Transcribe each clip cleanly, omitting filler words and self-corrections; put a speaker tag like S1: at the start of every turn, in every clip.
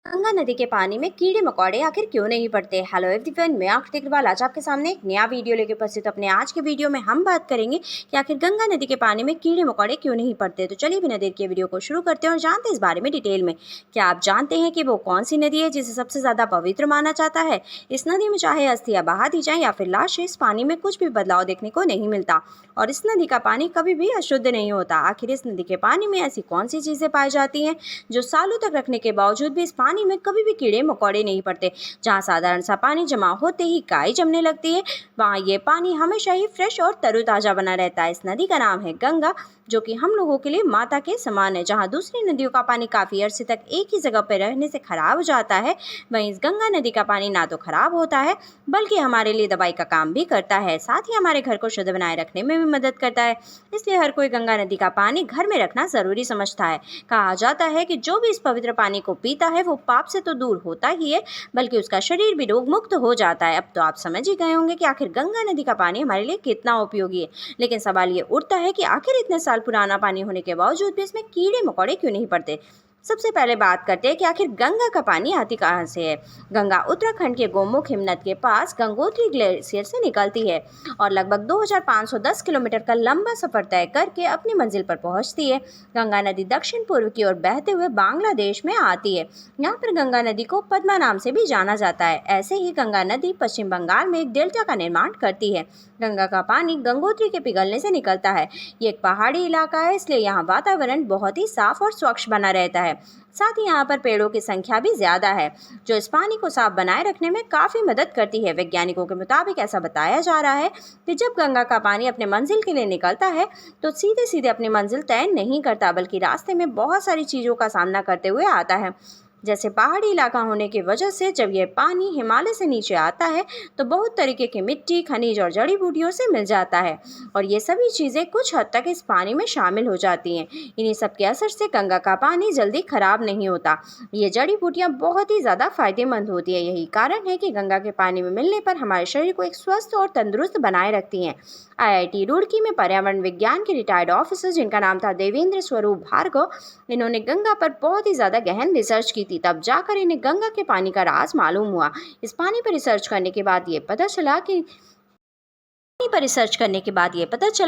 S1: गंगा नदी के पानी में कीड़े मकोड़े आखिर क्यों नहीं पड़ते। हेलो एवरीवन, मैं आकृति अग्रवाल आज आपके सामने एक नया वीडियो लेके उपस्थित। अपने आज के वीडियो में हम बात करेंगे कि आखिर गंगा नदी के पानी में कीड़े मकोड़े क्यों नहीं पड़ते। तो चलिए बिना देर के वीडियो को शुरू करते हैं और जानते हैं इस बारे में डिटेल में। क्या आप जानते हैं कि वो कौन सी नदी है जिसे सबसे ज्यादा पवित्र माना जाता है। इस नदी में चाहे अस्थियां बहा दी जाए या फिर लाशें, इस पानी में कुछ भी बदलाव देखने को नहीं मिलता और इस नदी का पानी कभी भी अशुद्ध नहीं होता। आखिर इस नदी के पानी में ऐसी कौन सी चीजें पाई जाती हैं जो सालों तक रखने के बावजूद भी इस पानी में कभी भी कीड़े मकोड़े नहीं पड़ते। जहाँ साधारण सा पानी जमा होते ही काई जमने लगती है, वहाँ ये पानी हमेशा ही फ्रेश और तरोताजा बना रहता है। इस नदी का नाम है गंगा, जो कि हम लोगों के लिए माता के समान है। जहाँ दूसरी नदियों का पानी काफी अरसे तक एक ही जगह पर रहने से खराब हो जाता है, वहीं इस गंगा नदी का पानी ना तो खराब होता है बल्कि हमारे लिए दवाई का काम भी करता है, साथ ही हमारे घर को शुद्ध बनाए रखने में भी मदद करता है। इसलिए हर कोई गंगा नदी का पानी घर में रखना जरूरी समझता है। कहा जाता है कि जो भी इस पवित्र पानी को पीता है वो पाप से तो दूर होता ही है बल्कि उसका शरीर भी रोग मुक्त हो जाता है। अब तो आप समझ ही गए होंगे कि आखिर गंगा नदी का पानी हमारे लिए कितना उपयोगी है। लेकिन सवाल ये उठता है कि आखिर इतने साल पुराना पानी होने के बावजूद भी इसमें कीड़े मकोड़े क्यों नहीं पड़ते। सबसे पहले बात करते हैं कि आखिर गंगा का पानी आती कहाँ से है। गंगा उत्तराखंड के गोमुख हिमनद के पास गंगोत्री ग्लेशियर से निकलती है और लगभग 2510 किलोमीटर का लंबा सफर तय करके अपनी मंजिल पर पहुंचती है। गंगा नदी दक्षिण पूर्व की ओर बहते हुए बांग्लादेश में आती है। यहाँ पर गंगा नदी को पद्मा नाम से भी जाना जाता है। ऐसे ही गंगा नदी पश्चिम बंगाल में एक डेल्टा का निर्माण करती है। गंगा का पानी गंगोत्री के पिघलने से निकलता है। ये एक पहाड़ी इलाका है, इसलिए यहाँ वातावरण बहुत ही साफ और स्वच्छ बना रहता है। साथ ही यहाँ पर पेड़ों की संख्या भी ज्यादा है, जो इस पानी को साफ बनाए रखने में काफी मदद करती है। वैज्ञानिकों के मुताबिक ऐसा बताया जा रहा है कि जब गंगा का पानी अपने मंजिल के लिए निकलता है तो सीधे सीधे अपनी मंजिल तय नहीं करता, बल्कि रास्ते में बहुत सारी चीजों का सामना करते हुए आता है। जैसे पहाड़ी इलाका होने की वजह से जब यह पानी हिमालय से नीचे आता है तो बहुत तरीके की मिट्टी, खनिज और जड़ी बूटियों से मिल जाता है और ये सभी चीज़ें कुछ हद तक इस पानी में शामिल हो जाती हैं। इन्हीं सब के असर से गंगा का पानी जल्दी खराब नहीं होता। ये जड़ी बूटियाँ बहुत ही ज़्यादा फायदेमंद होती है। यही कारण है कि गंगा के पानी में मिलने पर हमारे शरीर को एक स्वस्थ और तंदुरुस्त बनाए रखती हैं। आईआईटी रुड़की में पर्यावरण विज्ञान के रिटायर्ड ऑफिसर, जिनका नाम था देवेंद्र स्वरूप भार्गव, इन्होंने गंगा पर बहुत ही ज़्यादा गहन रिसर्च की थी। तब जाकर इन्हें गंगा के पानी का राज मालूम हुआ। इस पानी पर रिसर्च करने के बाद ये पता चला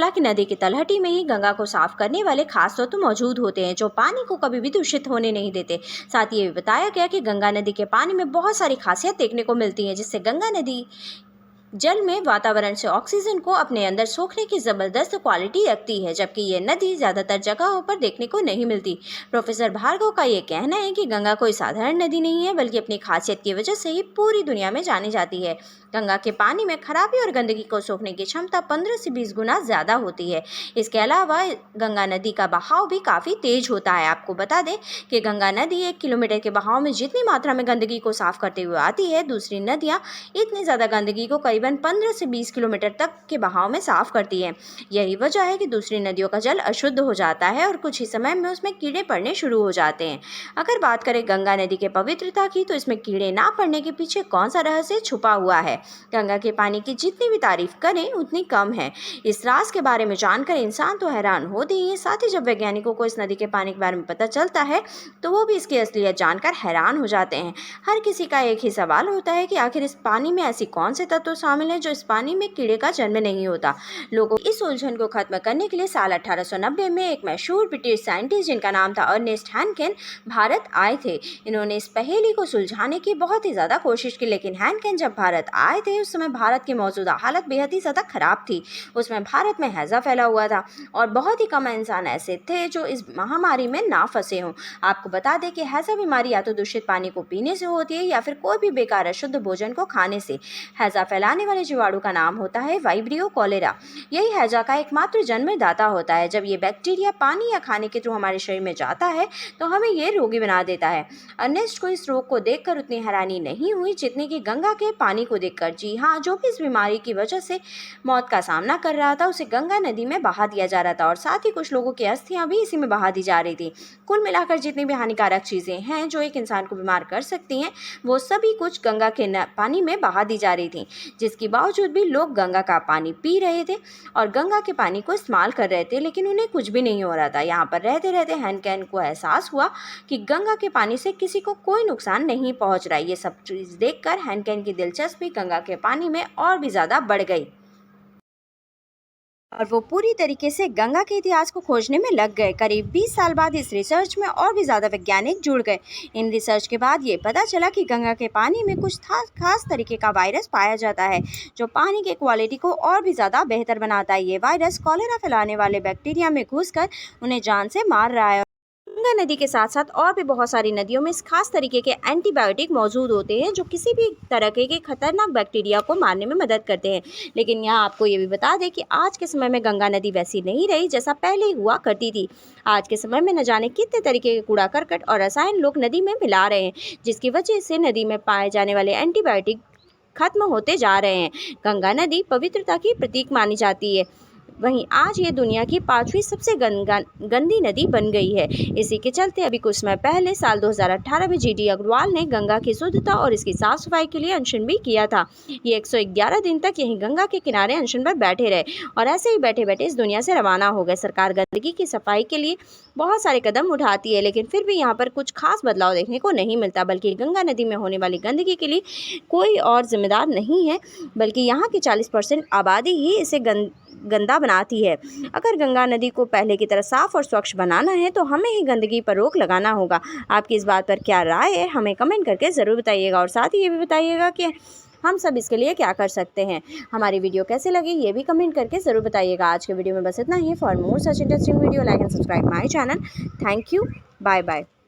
S1: कि नदी की तलहटी में ही गंगा को साफ करने वाले खास तत्व मौजूद होते हैं, जो पानी को कभी भी दूषित होने नहीं देते। साथ ही ये भी बताया गया कि गंगा नदी के पानी में बहुत सारी खासियत देखने को मिलती है, जिससे गंगा नदी जल में वातावरण से ऑक्सीजन को अपने अंदर सोखने की जबरदस्त क्वालिटी रखती है, जबकि ये नदी ज्यादातर जगहों पर देखने को नहीं मिलती। प्रोफेसर भार्गव का ये कहना है कि गंगा कोई साधारण नदी नहीं है, बल्कि अपनी खासियत की वजह से ही पूरी दुनिया में जानी जाती है। गंगा के पानी में खराबी और गंदगी को सोखने की क्षमता 15 से 20 गुना ज्यादा होती है। इसके अलावा गंगा नदी का बहाव भी काफी तेज होता है। आपको बता दें कि गंगा नदी 1 किलोमीटर के बहाव में जितनी मात्रा में गंदगी को साफ करते हुए आती है, दूसरी नदियां इतनी ज्यादा गंदगी को करीबन 15 से 20 किलोमीटर तक के बहाव में साफ करती है। यही वजह है कि दूसरी नदियों का जल अशुद्ध हो जाता है और कुछ ही समय में उसमें कीड़े पड़ने शुरू हो जाते हैं। अगर बात करें गंगा नदी के पवित्रता की, तो इसमें कीड़े ना पड़ने के पीछे कौन सा रहस्य छुपा हुआ है। गंगा के पानी की जितनी भी तारीफ करें उतनी कम है। इस राज के बारे में जानकर इंसान तो हैरान होते ही है, साथ ही जब वैज्ञानिकों को इस नदी के पानी के बारे में पता चलता है तो वो भी इसकी असलियत जानकर हैरान हो जाते हैं। हर किसी का एक ही सवाल होता है कि आखिर इस पानी में ऐसी कौन से तत्व शामिल हैं जो इस पानी में कीड़े का जन्म नहीं होता। लोगों इस उलझन को खत्म करने के लिए साल 1890 में एक मशहूर ब्रिटिश साइंटिस्ट, जिनका नाम था अर्नेस्ट हैनकेन, भारत आए थे। इन्होंने इस पहेली को सुलझाने की बहुत ही ज्यादा कोशिश की, लेकिन हैनकेन जब भारत आए थे उस समय भारत की मौजूदा हालत बेहद ही ज्यादा खराब थी। उसमें भारत में हैजा फैला हुआ था और बहुत ही कम इंसान ऐसे थे जो इस महामारी में ना फंसे हों। आपको बता दें कि हैजा बीमारी या तो दूषित पानी को पीने से होती है या फिर कोई भी बेकार अशुद्ध भोजन को खाने से। हैजा फैलाने वाले जीवाणु का नाम होता है वाइब्रियो कॉलेरा। यही हैजा का एकमात्र जन्मदाता होता है। जब ये बैक्टीरिया पानी या खाने के थ्रू हमारे शरीर में जाता है तो हमें ये रोगी बना देता है। अर्नेस्ट को इस रोग को देखकर उतनी हैरानी नहीं हुई जितनी कि गंगा के पानी को देखकर। जी हाँ, जो भी इस बीमारी की वजह से मौत का सामना कर रहा था उसे गंगा नदी में बहा दिया जा रहा था और साथ ही कुछ लोगों की अस्थियां भी इसी में बहा दी जा रही थी। कुल मिलाकर जितनी भी हानिकारक चीजें हैं जो एक इंसान को बीमार कर सकती हैं, वो सभी कुछ गंगा के पानी में बहा दी जा रही थी, जिसके बावजूद भी लोग गंगा का पानी पी रहे थे और गंगा के पानी को इस्तेमाल कर रहे थे, लेकिन उन्हें कुछ भी नहीं हो रहा था। यहाँ पर रहते रहते हेनकेन को एहसास हुआ कि गंगा के पानी से किसी को कोई नुकसान नहीं पहुँच रहा है। ये सब चीज़ देखकर हेनकेन की दिलचस्पी गंगा के पानी में और भी ज़्यादा बढ़ गई और वो पूरी तरीके से गंगा के इतिहास को खोजने में लग गए। करीब 20 साल बाद इस रिसर्च में और भी ज़्यादा वैज्ञानिक जुड़ गए। इन रिसर्च के बाद ये पता चला कि गंगा के पानी में कुछ खास तरीके का वायरस पाया जाता है जो पानी के क्वालिटी को और भी ज़्यादा बेहतर बनाता है। ये वायरस कॉलेरा फैलाने वाले बैक्टीरिया में घुसकर उन्हें जान से मार रहा है। गंगा नदी के साथ साथ और भी बहुत सारी नदियों में इस खास तरीके के एंटीबायोटिक मौजूद होते हैं जो किसी भी तरह के खतरनाक बैक्टीरिया को मारने में मदद करते हैं। लेकिन यहाँ आपको ये भी बता दें कि आज के समय में गंगा नदी वैसी नहीं रही जैसा पहले हुआ करती थी। आज के समय में न जाने कितने तरीके के कूड़ा करकट और रसायन लोग नदी में मिला रहे हैं, जिसकी वजह से नदी में पाए जाने वाले एंटीबायोटिक खत्म होते जा रहे हैं। गंगा नदी पवित्रता की प्रतीक मानी जाती है। वहीं आज ये दुनिया की 5वीं सबसे गंदी नदी बन गई है। इसी के चलते अभी कुछ समय पहले साल 2018 में जीडी अग्रवाल ने गंगा की शुद्धता और इसकी साफ सफाई के लिए अनशन भी किया था। ये 111 दिन तक यहीं गंगा के किनारे अनशन पर बैठे रहे और ऐसे ही बैठे बैठे इस दुनिया से रवाना हो गए। सरकार गंदगी की सफाई के लिए बहुत सारे कदम उठाती है, लेकिन फिर भी यहाँ पर कुछ खास बदलाव देखने को नहीं मिलता। बल्कि गंगा नदी में होने वाली गंदगी के लिए कोई और जिम्मेदार नहीं है, बल्कि यहाँ की 40% आबादी ही इसे गंदा बनाती है। अगर गंगा नदी को पहले की तरह साफ और स्वच्छ बनाना है तो हमें ही गंदगी पर रोक लगाना होगा। आपकी इस बात पर क्या राय है, हमें कमेंट करके ज़रूर बताइएगा और साथ ही ये भी बताइएगा कि हम सब इसके लिए क्या कर सकते हैं। हमारी वीडियो कैसे लगी ये भी कमेंट करके ज़रूर बताइएगा। आज के वीडियो में बस इतना ही। For more such interesting video like and subscribe my channel. Thank you. Bye bye.